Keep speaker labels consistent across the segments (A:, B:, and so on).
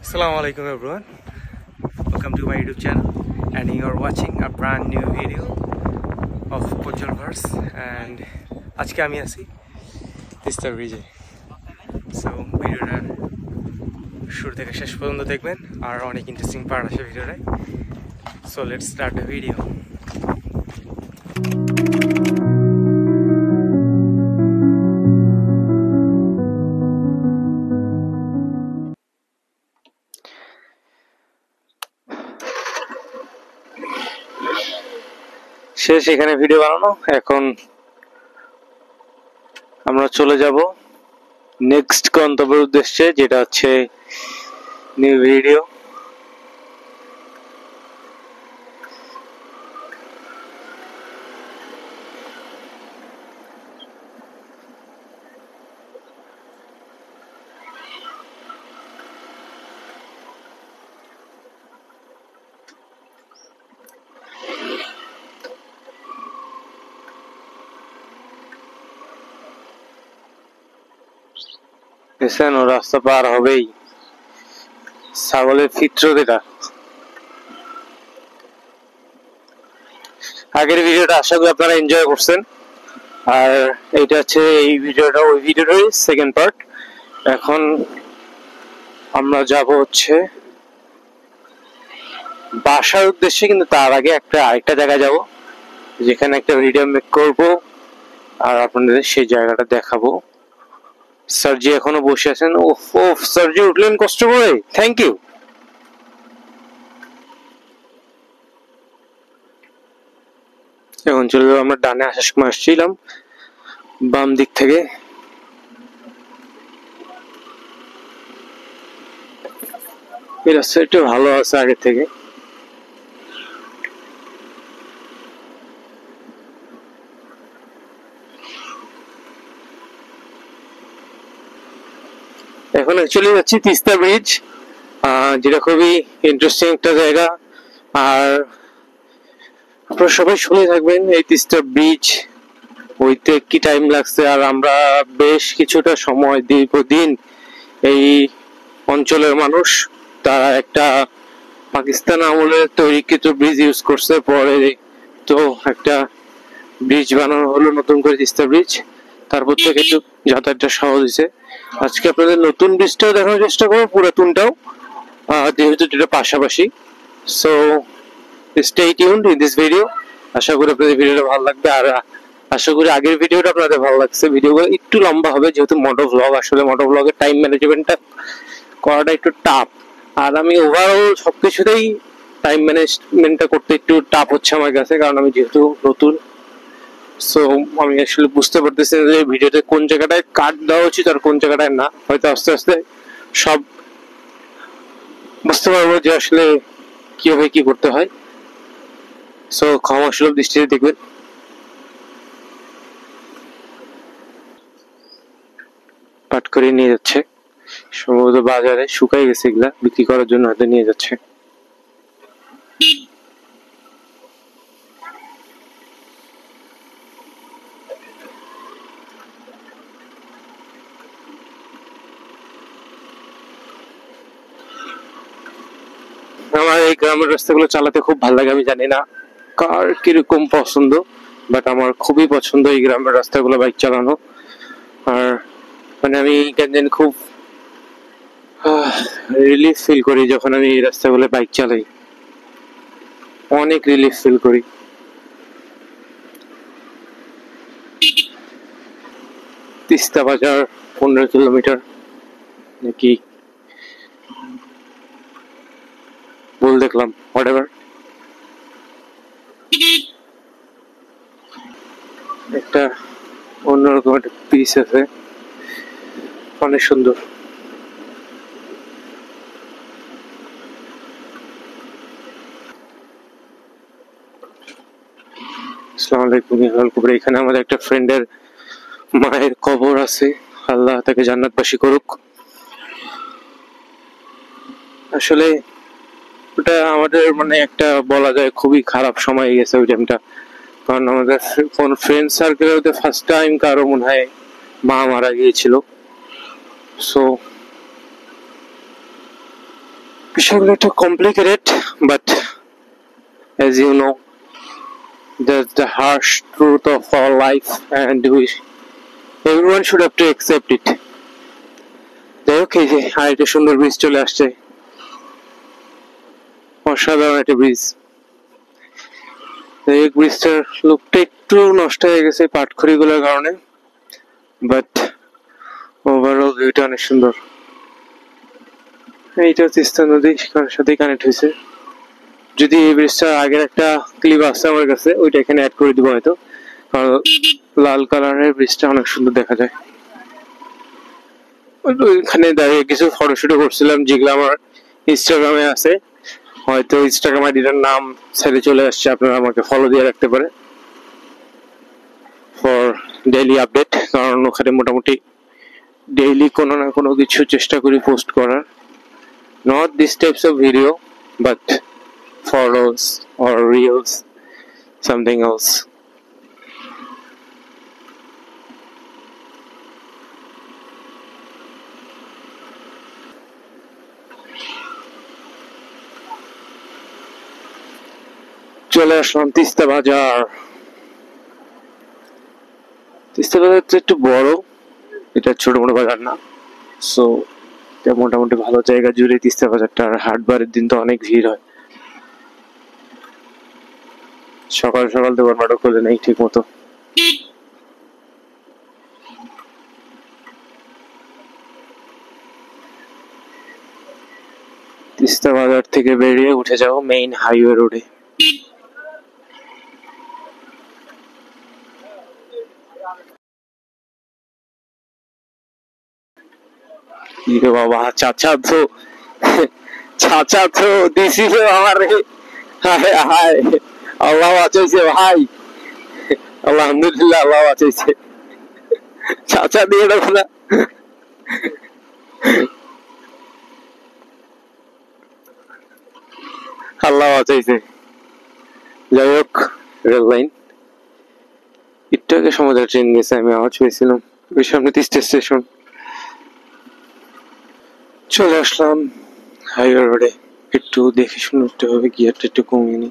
A: Assalamu alaikum everyone. Welcome to my YouTube channel and you are watching a brand new video of Pocholverse and আজকে আমি আছি তিস্তা ব্রিজে। So ভিডিওটা শুরু থেকে শেষ পর্যন্ত দেখবেন আর অনেক ইন্টারেস্টিং পার্ট আছে ভিডিওতে। So let's start the video. শেষ এখানে ভিডিও বানানো। এখন আমরা চলে যাব নেক্সট গন্তব্যের উদ্দেশ্যে, যেটা হচ্ছে নিউ ভিডিও। রাস্তা পার হবেই ছাগলের ফিত্র যেটা। আগের ভিডিওটা আশা করি আপনারা এনজয় করছেন, আর এইটা হচ্ছে এই ভিডিওটা ওই ভিডিওটারই সেকেন্ড পার্ট। এখন আমরা যাব হচ্ছে বাসার উদ্দেশ্যে, কিন্তু তার আগে আরেকটা জায়গায় যাব যেখানে একটা ভিডিও মেক করব আর আপনাদের সেই জায়গাটা দেখাবো। স্যারজি এখনো বসে আছেন। ওফ স্যারজি উঠলেন কষ্ট করে, থ্যাংক ইউ। এখন চলে যাবো, আমরা ডানে আসার সময় আসছিলাম বাম দিক থেকে। এই রাস্তা একটু ভালো আছে আগে থেকে। এখন চলে যাচ্ছি তিস্তা ব্রিজ, যেটা খুবই ইন্টারেস্টিং একটা জায়গা। আর আপনারা সবাই শুনে থাকবেন এই তিস্তা ব্রিজ হইতে কি টাইম লাগছে। আর আমরা বেশ কিছুটা সময়, দীর্ঘদিন এই অঞ্চলের মানুষ তারা একটা পাকিস্তান আমলের তৈরিকৃত ব্রিজ ইউজ করছে। পরে তো একটা ব্রিজ বানানো হলো নতুন করে, তিস্তা ব্রিজ। তারপর থেকে একটু যাতায়াতটা সহজ হয়েছে। আজকে আপনাদের নতুন ব্রিজটাও দেখানোর চেষ্টা করবো, পুরাতনটাও, যেহেতু দুটো পাশাপাশি। So stay tuned in this video. আশা করি আপনাদের ভিডিওটা ভালো লাগবে, আর আশা করি আগের ভিডিওটা আপনাদের ভালো লাগছে। ভিডিওগুলো একটু লম্বা হবে যেহেতু মোটো ব্লগ। আসলে মোটো ব্লগের টাইম ম্যানেজমেন্টটা করাটা একটু টাফ, আর আমি ওভারঅল সবকিছুতেই টাইম ম্যানেজমেন্টটা করতে একটু টাফ হচ্ছে আমার কাছে, কারণ আমি যেহেতু নতুন। সো আমি আসলে বুঝতে পারতেছি যে ভিডিওতে কোন জায়গাটায় কাট দেওয়া উচিত আর কোন জায়গাটায় না। হয়তো আস্তে আস্তে সব বুঝতে পারবো যে আসলে কিভাবে কি করতে হয়। সো ক্ষমাসুলভ দৃষ্টিতে দেখবেন। পাট করে নিয়ে যাচ্ছে, সম্ভবত বাজারে শুকাই গেছে, এগুলা বিক্রি করার জন্য হয়তো নিয়ে যাচ্ছে। আমার এই গ্রামের রাস্তাগুলো চালাতে খুব ভালো লাগে। আমি জানি না কার কিরকম পছন্দ, বাট আমার খুবই পছন্দ এই গ্রামের রাস্তাগুলো বাইক চালানো। আর মানে আমি কেন খুব রিলিফ ফিল করি যখন আমি এই রাস্তাগুলো বাইক চালাই, অনেক রিলিফ ফিল করি। তিস্তা বাজার 15 কিলোমিটার নাকি ভুল দেখলাম, হোয়াটএভার। একটা অন্যরকম একটা পিস আছে, অনেক সুন্দর। আসসালামু আলাইকুম। এখানে আমাদের একটা ফ্রেন্ডের মায়ের কবর আছে, আল্লাহ তাকে জান্নাতবাসী করুক। আসলে ওটা আমাদের মানে একটা বলা যায় খুবই খারাপ সময় গেছে ওই টাইমটা, কারণ আমাদের কোন ফ্রেন্ড সার্কেলের মধ্যে ফার্স্ট টাইম কারো মনে হয় মা মারা গিয়েছিল। সো বিষয়গুলো একটু complicated, but as you know, that's the harsh truth of our life, and everyone should have to accept it. যাই হোক, এই যে আরেকটা সুন্দর ব্রিজ চলে আসছে, অসাধারণ একটা ব্রিজ। এই ব্রিজটার লুকটা একটু নষ্ট হয়ে গেছে পাটখড়ি গুলোর কারণে, বাট ওভারঅল ভিউটা অনেক সুন্দর। এইটা তিস্তা নদীর সাথে কানেক্ট হয়েছে। যদি এই ব্রিজটা আগের একটা ক্লিপ আছে আমার কাছে, ওইটা এখানে অ্যাড করে দিব হয়তো, কারণ লাল কালারের ব্রিজটা অনেক সুন্দর দেখা যায়। ওইখানে দাঁড়িয়ে কিছু ফটোশুটও করছিলাম, যেগুলো আমার ইনস্টাগ্রামে আছে, হয়তো ইনস্টাগ্রাম আইডিটার নাম সাইডে চলে আসছে, আপনারা আমাকে ফলো দিয়ে রাখতে পারে ফর ডেইলি আপডেট, কারণ ওখানে মোটামুটি ডেইলি কোনো না কোনো কিছু চেষ্টা করি পোস্ট করার, not this types of video but photos or reels, something else. চলে আসলাম তিস্তা বাজার। তিস্তা বাজার তো একটু বড়, এটা ছোট মোটো বাজার না, সো এটা মোটামুটি ভালো জায়গা জুড়ে তিস্তা বাজারটা। আর হাটবারের দিন তো অনেক ভিড় হয়, সকাল সকাল দোকানপাটও খোলে নেই ঠিক মতো। তিস্তা বাজার থেকে বেরিয়ে উঠে যাও মেইন হাইওয়ে রোডে। ইরে বাবা, চাচা তো দিছিল আমারে, হায় হায়, আল্লাহ বাঁচাইছে ভাই, আলহামদুলিল্লাহ আল্লাহ বাঁচাইছে। চাচা দিয়ে দেখো না, আল্লাহ বাঁচাইছে। যাই হোক, রেল লাইন একটু আগে সমুদ্র ট্রেন গেছে, আমি আওয়াজ পেয়েছিলাম। ওই সামনে তিস্তা স্টেশন। চলে আসলাম হাইওয়ে রোডে, একটু দেখে শুনে উঠতে হবে, গিয়ারটা একটু কমিয়ে নি।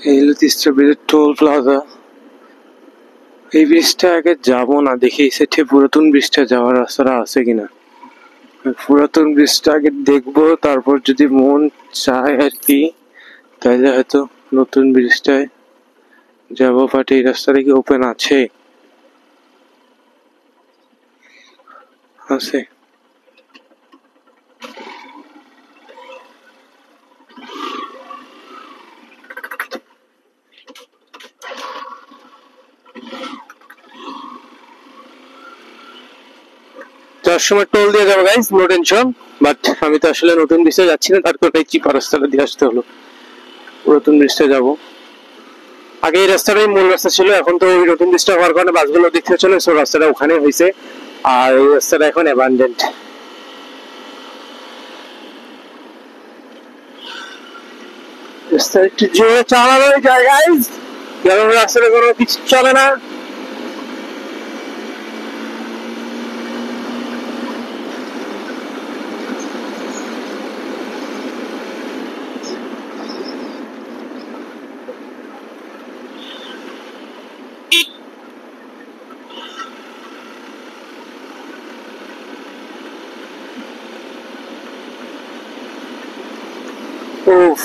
A: এই হলো তিস্তা ব্রিজের টোল প্লাজা। এই ব্রিজটা আগে যাবো না, দেখি সেটা পুরাতন ব্রিজটা যাওয়ার রাস্তাটা আছে কিনা। পুরাতন ব্রিজটা আগে দেখবো, তারপর যদি মন চায় আর কি, তাহলে হয়তো নতুন ব্রিজটায় যাবো। বাট এই রাস্তাটা কি ওপেন আছে? আছে। যাওয়ার সময় টোল দিয়ে যাবো গাইস, নো টেনশন। বাট আমি তো আসলে নতুন ব্রিজে যাচ্ছি না, তার কারণে চিপা রাস্তাটা দিয়ে আসতে হলো। পুরাতন ব্রিজটা যাবো। আগে এই রাস্তাটাই মূল রাস্তা ছিল, এখন তো ওই নতুন ব্রিজটা হওয়ার কারণে বাসগুলো দেখতে চলে, সো রাস্তাটা ওখানে হয়েছে, আর এই রাস্তাটা এখন অ্যাবান্ডেন্ট। রাস্তা একটু জোরে চালানো যায় গাইস, কারণ রাস্তাটা কোনো কিছু চলে না। উফ,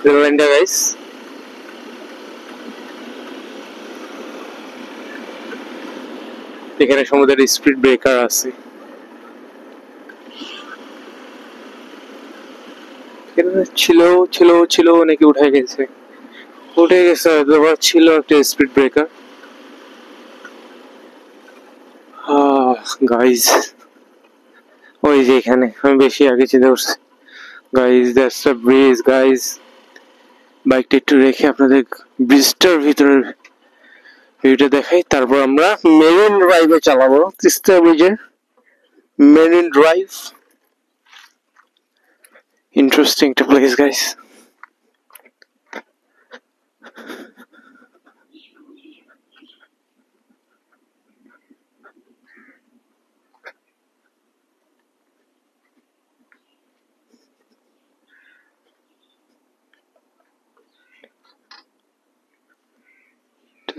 A: রেল লাইনটা গাইস, এখানে সমুদ্রের স্পিড ব্রেকার আছে। ছিল ছিল ছিল নাকি উঠে গেছে? উঠে গেছে, ছিল একটা স্পিড ব্রেকার। গাইজ, ওই যে এখানে আমি বেশি আগে চিন্তা করছি, guys that's a bridge guys. বাইকটা একটু রেখে আপনাদের ব্রিজটার ভিতরের ভিউটা দেখাই, তারপর আমরা মেরিন ড্রাইভে চালাবো। তিস্তা ব্রিজের মেরিন ড্রাইভ ইন্টারেস্টিং একটা প্লেস গাইজ।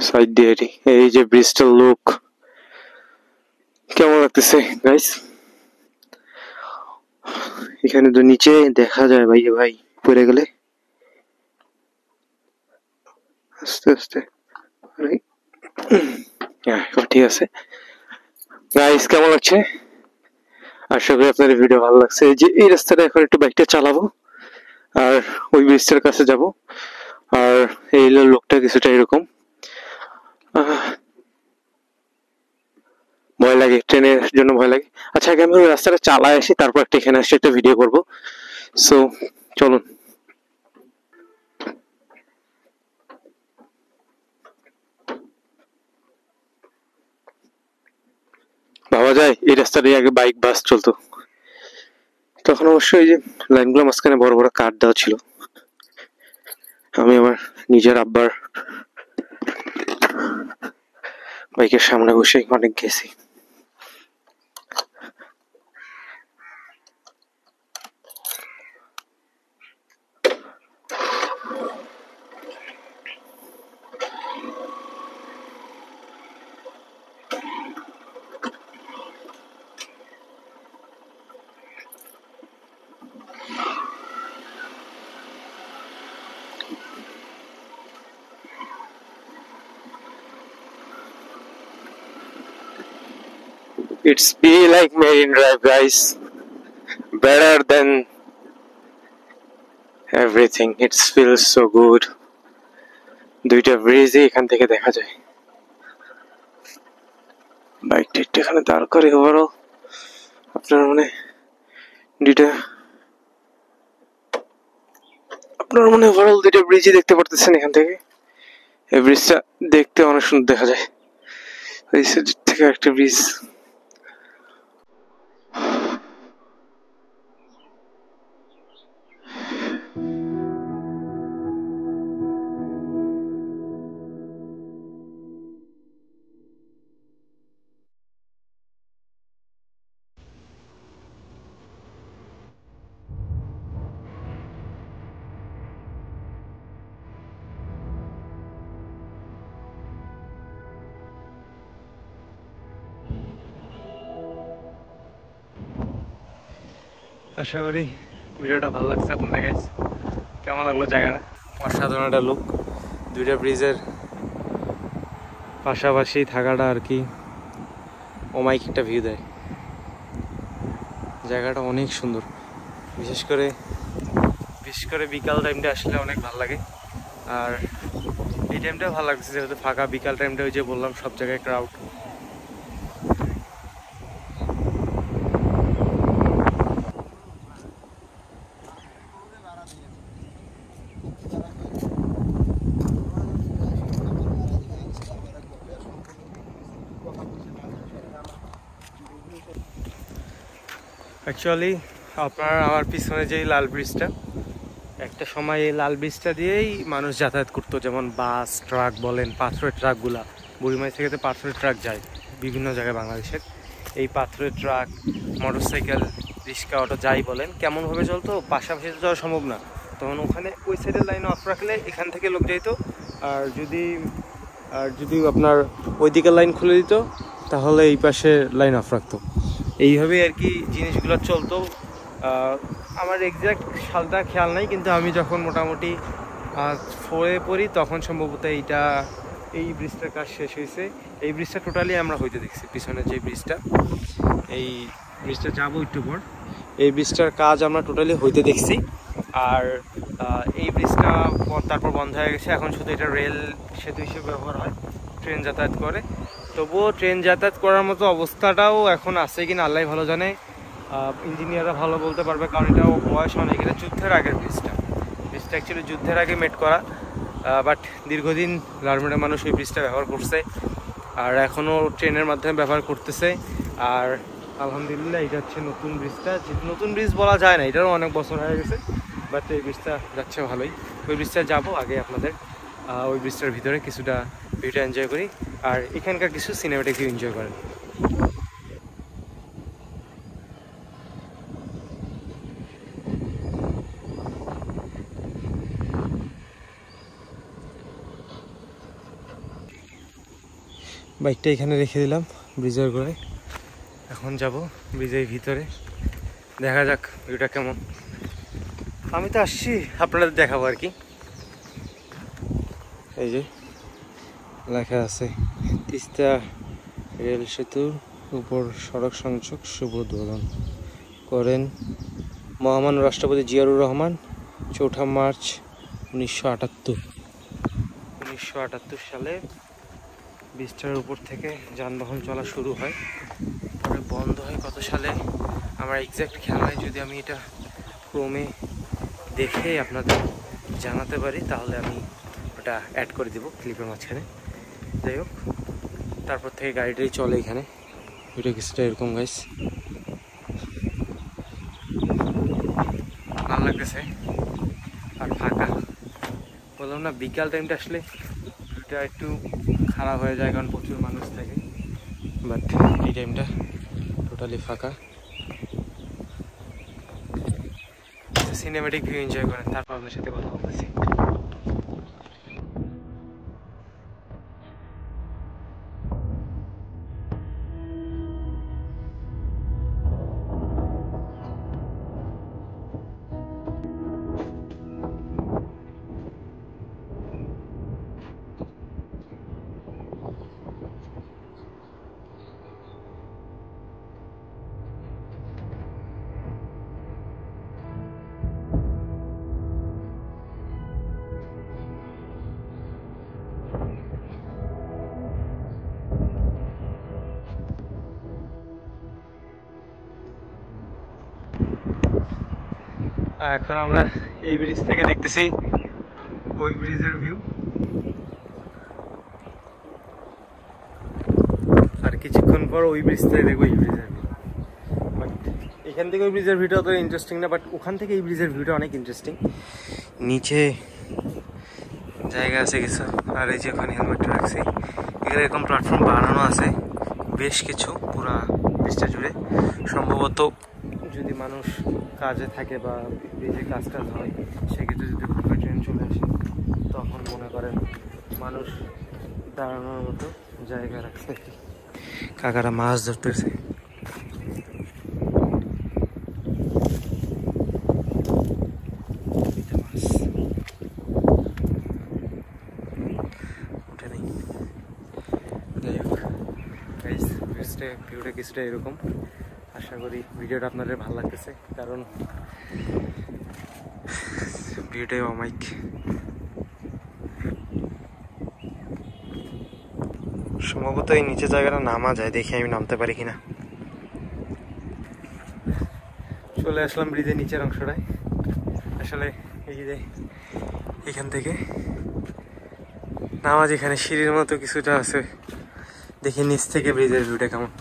A: সাইড দিয়ে এই যে ব্রিজটার লুক কেমন লাগতেছে গাইস। এখানে তো নিচে দেখা যায় ভাই, ভাই পড়ে গেলে আস্তে আস্তে। ঠিক আছে গাইস, কেমন লাগছে? আশা করি আপনাদের ভিডিও ভালো লাগছে। যে এই রাস্তাটা এখন একটু বাইকটা চালাবো আর ওই ব্রিজটার কাছে যাব। আর এই লোকটা কিছুটা এরকম, ভয় লাগে, ট্রেনের জন্য ভয় লাগে। আচ্ছা আগে আমি ওই রাস্তাটা চালায় আসি, তারপর একটা এখানে আসে একটা ভিডিও করব। সো চলুন। ভাবা যায় এই রাস্তাটাই আগে বাইক বাস চলতো। তখন অবশ্যই যে লাইনগুলো মাঝখানে বড় বড় কাঠ দেওয়া ছিল। আমি আমার নিজের আব্বার বাইকের সামনে বসে অনেক গেছি। It's be like Marine Drive, guys. Better than everything. It feels so good. দুইটা ব্রিজ এখান থেকে দেখা যায়। বাইকটা একটু এখানে দাঁড় করে ওভারঅল আপনার মনে ওভারঅল দুইটা ব্রিজই দেখতে পারতেছেন এখান থেকে। এই ব্রিজটা দেখতে অনেক সুন্দর দেখা যায়। এই সাইড থেকে একটা ব্রিজ। আশা করি ভিডিওটা ভালো লাগছে আপনাদের কাছে। কেমন লাগলো জায়গাটা? অসাধারণ একটা লুক, দুইটা ব্রিজের পাশাপাশি থাকাটা আর কি অমাইক একটা ভিউ দেয়। জায়গাটা অনেক সুন্দর, বিশেষ করে বিকাল টাইমটা আসলে অনেক ভালো লাগে। আর এই টাইমটা ভালো লাগছে যেহেতু ফাঁকা, বিকাল টাইমটা ওই যে বললাম সব জায়গায় ক্রাউড। অ্যাকচুয়ালি আপনার আমার পিছনে যে লাল ব্রিজটা, একটা সময় এই লাল ব্রিজটা দিয়েই মানুষ যাতায়াত করতো, যেমন বাস ট্রাক বলেন, পাথরের ট্রাকগুলা বুড়িমাই থেকে পাথরের ট্রাক যায় বিভিন্ন জায়গায় বাংলাদেশের। এই পাথরের ট্রাক, মোটরসাইকেল, রিক্সা, অটো যাই বলেন কেমনভাবে চলতো, পাশাপাশি তো যাওয়া সম্ভব না। তখন ওখানে ওই সাইডের লাইন অফ রাখলে এখান থেকে লোক যেত, আর যদি আপনার ওই দিকের লাইন খুলে দিত তাহলে এই পাশে লাইন অফ রাখতো। এইভাবেই আর কি জিনিসগুলো চলতো। আমার এক্স্যাক্ট সালটা খেয়াল নাই, কিন্তু আমি যখন মোটামুটি 4-এ পড়ি তখন সম্ভবত এই ব্রিজটার কাজ শেষ হয়েছে। এই ব্রিজটা টোটালি আমরা হইতে দেখছি, পিছনে যে ব্রিজটা, এই ব্রিজটা যাবো একটু পর, এই ব্রিজটার কাজ আমরা টোটালি হইতে দেখছি। আর এই ব্রিজটা তারপর বন্ধ হয়ে গেছে, এখন শুধু এটা রেল সেতু হিসেবে ব্যবহার হয়, ট্রেন যাতায়াত করে। তবুও ট্রেন যাতায়াত করার মতো অবস্থাটাও এখন আছে কিনা আল্লাহ ভালো জানে।
B: ইঞ্জিনিয়াররা ভালো বলতে পারবে, কারণ এটা বয়স অনেক। এটা যুদ্ধের আগের ব্রিজটা অ্যাকচুয়ালি যুদ্ধের আগে মেড করা, বাট দীর্ঘদিন লালমোড়ার মানুষ ওই ব্রিজটা ব্যবহার করছে, আর এখনও ট্রেনের মাধ্যমে ব্যবহার করতেছে। আর আলহামদুলিল্লাহ এটা হচ্ছে নতুন ব্রিজটা, যেহেতু নতুন ব্রিজ বলা যায় না, এটারও অনেক বছর হয়ে গেছে, বাট এই ব্রিজটা যাচ্ছে ভালোই। ওই ব্রিজটা যাবো, আগে আপনাদের ওই ব্রিজটার ভিতরে কিছুটা ভিউটা এনজয় করি, আর এখানকার কিছু সিনেমেটিক ভিউ এনজয় করেন। বাইকটা এখানে রেখে দিলাম ব্রিজের গোড়ায়, এখন যাব ব্রিজের ভিতরে, দেখা যাক ভিউটা কেমন। আমি তো আসছি আপনাদের দেখাবো আর কি। এই যে লেখা আছে তিস্তা রেল সেতুর উপর সড়ক সংযোগ শুভ উদ্বোধন করেন মহামান্য রাষ্ট্রপতি জিয়াউর রহমান 4 মার্চ 1978 সালে ব্রিজটার উপর থেকে যানবাহন চলা শুরু হয়, পরে বন্ধ হয় কত সালে আমার এক্স্যাক্ট খেয়াল হয়। যদি আমি এটা ক্রমে দেখে আপনাদের জানাতে পারি তাহলে আমি ওটা অ্যাড করে দেবো ক্লিপের মাঝখানে। যাই হোক, তারপর থেকে গাড়িটাই চলে এখানে। এটা কিছুটা এরকম গাইস, ভালো লাগতেছে আর ফাঁকা। বললাম না বিকাল টাইমটা আসলে এটা একটু খারাপ হয়ে যায়, কারণ প্রচুর মানুষ থাকে, বাট এই টাইমটা টোটালি ফাঁকা। সিনেমেটিক ভিউ এনজয় করেন, তারপর আপনার সাথে কথা বলতেছি। এখন আমরা এই ব্রিজ থেকে দেখতেছি ওই ব্রিজের ভিউ, আর কিছুক্ষণ পর ওই ব্রিজ থেকে দেখবো এই ব্রিজের ভিউ। বাট এখান থেকে ওই ব্রিজের ভিউটা তো ইন্টারেস্টিং না, বাট ওখান থেকে এই ব্রিজের ভিউটা অনেক ইন্টারেস্টিং। নিচে জায়গা আছে কিছু, আর এই যে ওখানে হেলমেটটা রাখছি। এখানে এরকম প্ল্যাটফর্ম বানানো আছে বেশ কিছু পুরা ব্রিজটা জুড়ে। সম্ভবত যদি মানুষ কাজে থাকে বা ব্রিজে কাজ হয়, সেক্ষেত্রে যদি হুট ট্রেন চলে আসে তখন মনে করেন মানুষ দাঁড়ানোর মতো জায়গা রাখছে আর কি। কাকারা মাছ ধরতেছে। উঠে নেই। যাই হোক গাইস, ভিউটা কিছুটা এরকম। আশা করি ভিডিওটা আপনাদের ভালো লাগতেছে, কারণ ভিউটাই অমাইক। সম্ভবত এই নিচে জায়গাটা নামা যায়, দেখি আমি নামতে পারি কিনা। চলে আসলাম ব্রিজের নিচের অংশটায়। আসলে এই যে এখান থেকে নামা, যেখানে সিঁড়ির মতো কিছুটা আছে, দেখি নিচ থেকে ব্রিজের ভিউটা কেমন।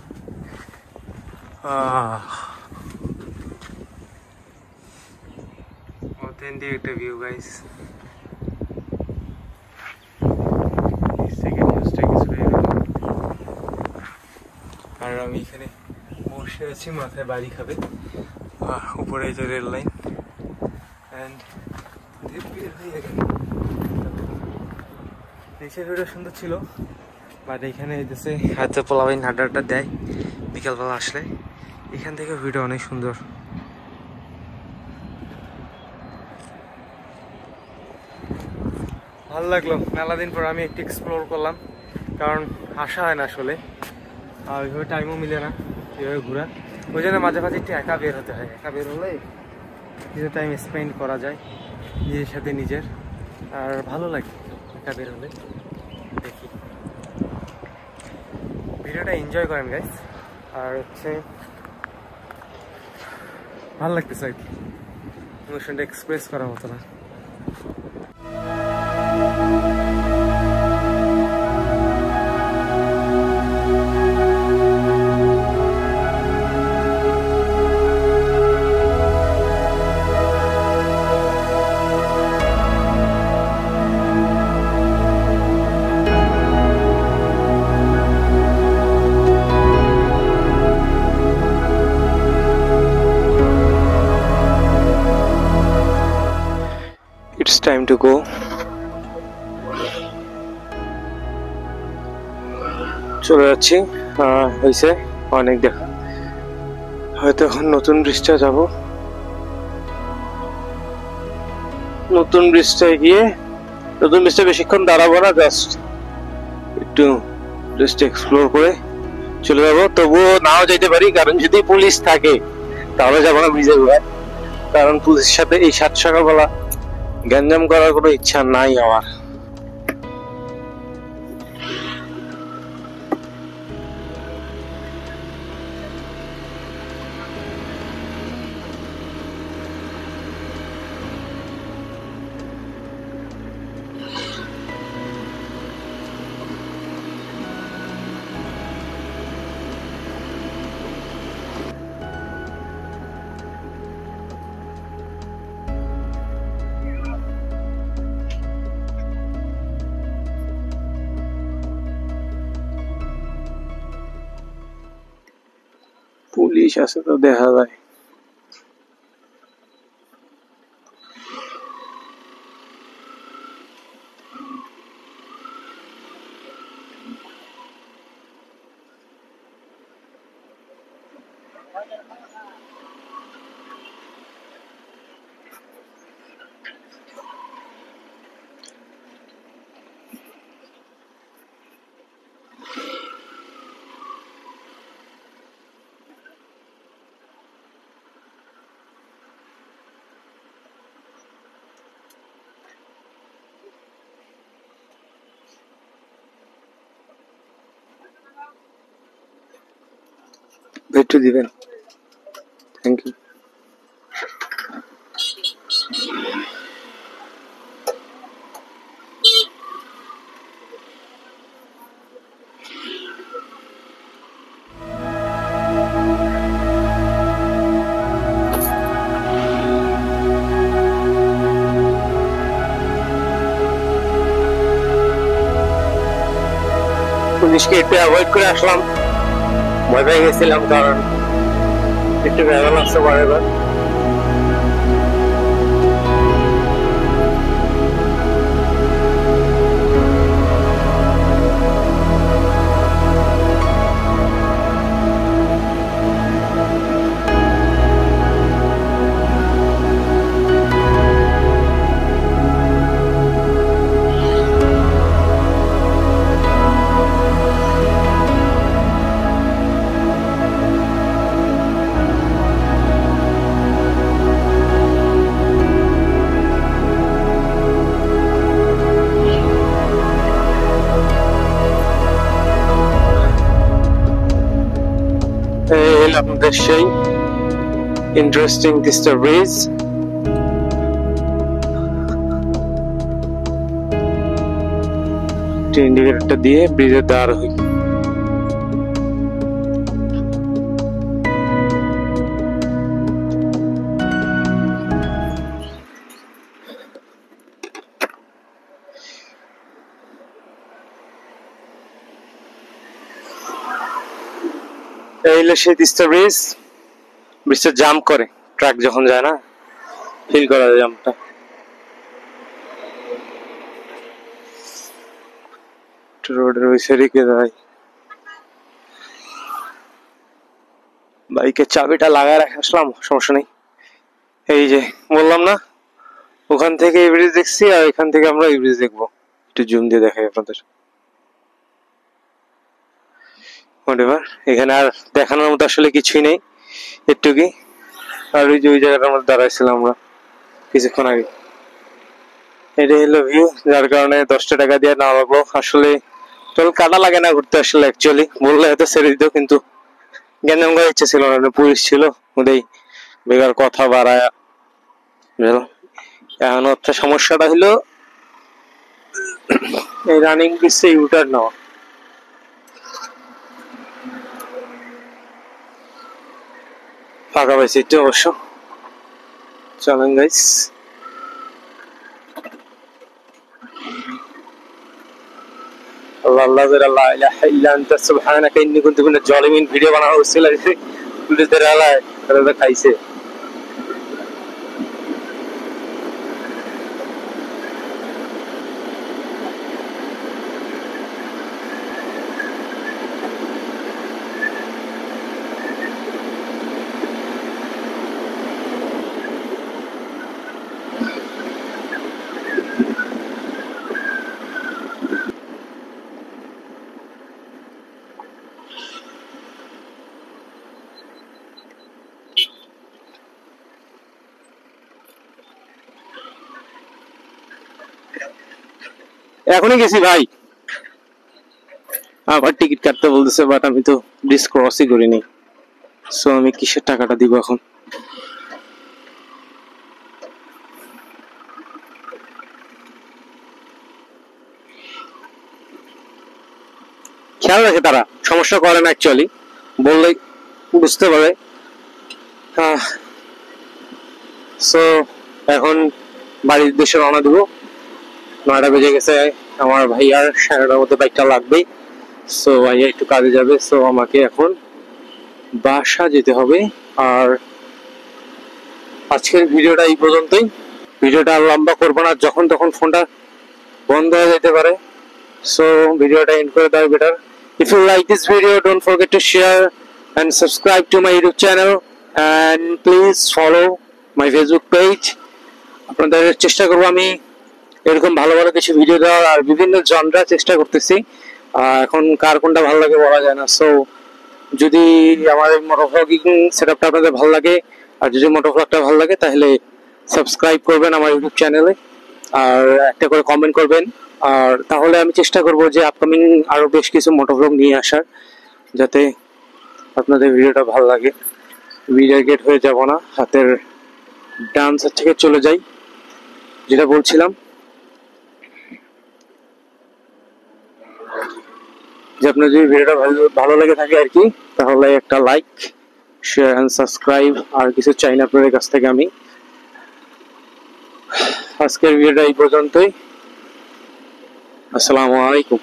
B: অথেন্টিক একটা ভিউ গাইস। আর আমি এখানে বসে আছি, মাথায় বাড়ি খাবে। উপরে যে রেল লাইন, অ্যান্ড নিচের ভিউটা সুন্দর ছিল, বাট এখানে এসে হয়তো পোলাবাইন আড্ডাটা দেয় বিকালবেলা আসলে। এখান থেকে ভিউটা অনেক সুন্দর। ভালো লাগলো, মেলা দিন পর আমি একটু এক্সপ্লোর করলাম, কারণ আসা হয় না আসলে, আর ওইভাবে টাইমও মিলে না এভাবে ঘোরা। ওই জন্য মাঝে মাঝে একটু একা বের হতে হয়। একা বের হলে কিছু টাইম স্পেন্ড করা যায় নিজের সাথে নিজের, আর ভালো লাগে একা বের হলে। দেখি ভিডিওটা এনজয় করেন গাইস। আর হচ্ছে ভালো লাগতেছে আর কি, ইমোশনটা এক্সপ্রেস করার মতো না।
A: It's time to go. চলে যাচ্ছি, হয়েছে অনেক দেখা, হয়তো এখন নতুন ব্রিজটা যাব। নতুন ব্রিজটায় গিয়ে, নতুন ব্রিজটা বেশিক্ষণ দাঁড়াবো না, একটু জাস্ট এক্সপ্লোর করে চলে যাবো। তবুও নাও যেতে পারি, কারণ যদি পুলিশ থাকে তাহলে যাবো না ব্রিজে ঘুরে, কারণ পুলিশের সাথে এই 7 সকালবেলা গ্যাঞ্জাম করার কোনো ইচ্ছা নাই আমার। পুলিশ আছে তো দেখা যায়। একটু দিবেন, থ্যাংক ইউ। পুলিশকে একটু অ্যাভয়েড করে আসলাম, ভয় পেয়ে গেছিলাম, কারণ একটু ভেজাল আসতে পারে এবার। আপনাদের সেই ইন্টারেস্টিং তিস্তা ব্রিজ। ইন্ডিকেটরটা দিয়ে ব্রিজের দাঁড় হই। এই হলো সেই তিস্তা ব্রিজ। ব্রিজটা জাম করে, ট্রাক যখন যায় না, ফিল করা যায় জামটা। রোডের ওই সাইডে কে যায়, বাইকের চাবিটা লাগায় রেখে আসলাম, সমস্যা নেই। এই যে বললাম না, ওখান থেকে এই ব্রিজ দেখছি, আর এখান থেকে আমরা এই ব্রিজ দেখবো। একটু জুম দিয়ে দেখাই আপনাদের। এখানে আর দেখানোর মতো আসলে কিছুই নেই, একটু কি। আর ওই যে ওই জায়গাটার মধ্যে দাঁড়াইছিলাম আমরা কিছুক্ষণ আগে, এটাই হলো ভিউ। যার কারণে 10 টাকা দিয়ে না লাগবো। আসলে টোল কাটা লাগে না ঘুরতে আসলে, অ্যাকচুয়ালি বললে হয়তো ছেড়ে দিত, কিন্তু গ্যাঞ্জাম করার ইচ্ছা ছিল না, পুলিশ ছিল ওদের বেকার কথা বাড়ায় গেল। এখন হচ্ছে সমস্যাটা হলো এই রানিং ব্রিজে ইউটার নেওয়া। ফাঁকা পাইছি একটু অবশ্য। চলেন গাইস, আল্লাহ আল্লাহ লা ইলাহা ইল্লা আনতা সুবহানাকা ইন্নী কুনতু মিনাজ জালিমিন ভিডিও বানানো হচ্ছিল, পুলিশদের আলায় তারা খাইছে। এখনই গেছি ভাই, আবার টিকিট কাটতে বলতেছে, বাট আমি তো ব্রিজ ক্রসই করিনি। সো আমি কিসের টাকাটা দিব এখন? খেয়াল রাখে তারা, সমস্যা করে না অ্যাকচুয়ালি, বললে বুঝতে পারে। সো এখন বাড়ির উদ্দেশ্যে রওনা দেবো। 9টা বেজে গেছে, আমার ভাইয়ার 9:30টার মধ্যে বাইকটা লাগবেই। সো ভাইয়া একটু কাজে যাবে, সো আমাকে এখন বাসা যেতে হবে। আর আজকের ভিডিওটা এই পর্যন্তই। ভিডিওটা আর লম্বা করবো না, যখন তখন ফোনটা বন্ধ হয়ে যেতে পারে। সো ভিডিওটা এন্ড করে দেওয়া better. If you like this video, don't forget to share and subscribe to my YouTube channel, and please follow my Facebook page. আপনাদের চেষ্টা করবো আমি এরকম ভালো ভালো কিছু ভিডিও দেওয়ার, আর বিভিন্ন জনরা চেষ্টা করতেছি। এখন কার কোনটা ভালো লাগে বলা যায় না। সো যদি আমার মোটোভ্লগিং সেটআপটা আপনাদের ভালো লাগে, আর যদি মোটোভ্লগটা ভালো লাগে, তাহলে সাবস্ক্রাইব করবেন আমার ইউটিউব চ্যানেলে, আর একটা করে কমেন্ট করবেন। আর তাহলে আমি চেষ্টা করব যে আপকামিং আরো বেশ কিছু মোটোভ্লগ নিয়ে আসার, যাতে আপনাদের ভিডিওটা ভালো লাগে। ভিডিওগেট হয়ে যাব না, হাতের ডান সাইড থেকে চলে যাই। যেটা বলছিলাম যে আপনার যদি ভিডিওটা ভালো লেগে থাকে আর কি, তাহলে একটা লাইক, শেয়ার এন্ড সাবস্ক্রাইব। আর কিছু চাই না আপনাদের কাছ থেকে আমি। আজকের ভিডিওটা এই পর্যন্তই। আসসালামু আলাইকুম।